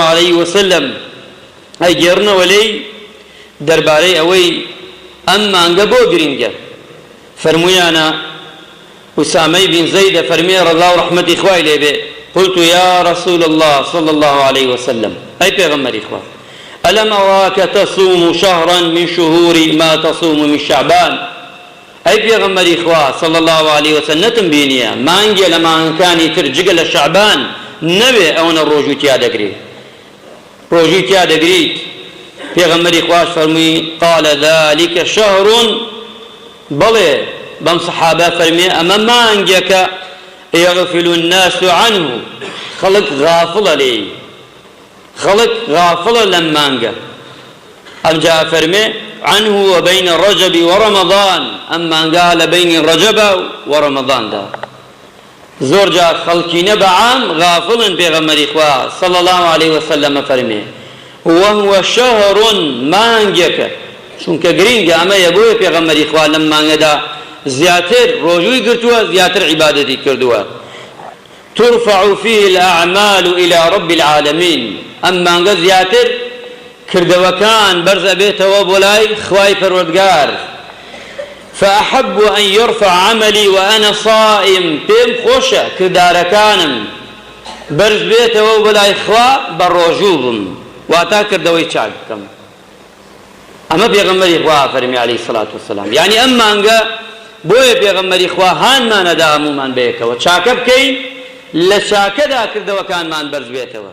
عليه وسلم أي جيرنا ولي درباري أوي أما أنقبو قرنجة فرميانا أسامة بن زيد فرمي رضي الله ورحمة إخوائي لي قلت يا رسول الله صلى الله عليه وسلم أي پیغمبر إخوة ألم أراك تصوم شهرا من شهور ما تصوم من شعبان أي پیغمبر إخوة صلى الله عليه وسلم نتم بينيا ما أنجي لما أنكاني ترجق لشعبان نبي أون الروجو تياد أقري روجو تياد أقريت پیغمبر إخوة فرمي قال ذلك شهر بلي بم صحابة فرمي أما ما أنجك يغفل الناس عنه خلق غافل لي خلق غافل لما أنجا أم جاء فرمي عنه وبين الرجب ورمضان أما قال بين الرجب ورمضان دا زور جاء خلقين بعام غافل بيغمر إخوة صلى الله عليه وسلم فرمي وهو شهر ما أنجك شونك قرين أما يبوي بيغمر إخوة لما أنجا زياتر روجوي قرتوا زياتر عبادتي كردوا ترفع فيه الأعمال إلى رب العالمين أما أنجا زياتر كردوا كان برز بيته وبولاي خواي فرودقار فأحب أن يرفع عملي وأنا صائم بيم خوشة كردار كانم برز بيته وبولاي خوا بروجوب واتا كردوي شاكم أما بيغمري خوا فرمي عليه الصلاة والسلام يعني أما أنجا بوي بيغمري خوا هان ما ندامو من بيك وشاكب كي لشاكدا كردوا كان من برز بيته